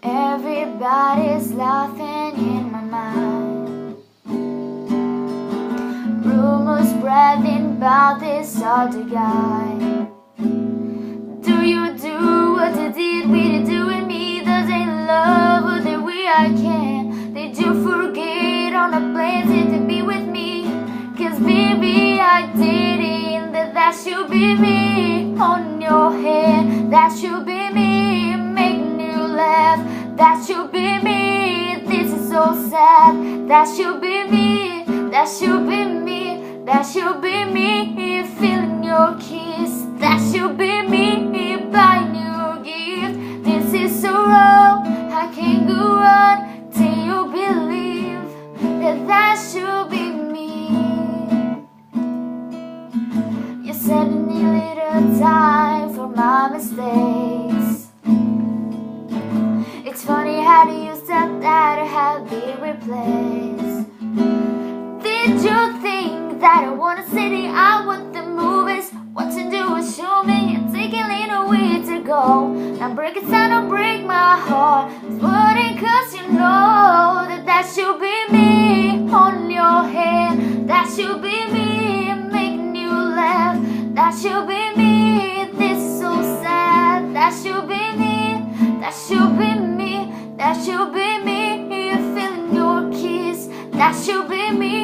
Everybody's laughing in my mind. Rumors spreading about this other guy. Do you do what they did with you and me? Does they love or the way I can? Did you forget on a plane to be with me? Cause baby I didn't. That should be me on your head. That should be me making you laugh. That should be me, this is so sad. That should be me, that should be me. That should be me feeling your kiss. That should be me buying you a gift. This is so wrong, I can't go on till you believe that should be me. You said you need a little time for my mistakes. It's funny how to use that have been replaced. Did you think that I wanna sit out with the movies? What to do is show me and take a little way to go. Now break it down, don't break my heart. It's worrying cause you know that should be me on your head. That should be me making you laugh. That should be me, this is so sad. That should be me, that should be me. That should be me feeling your kiss. That should be me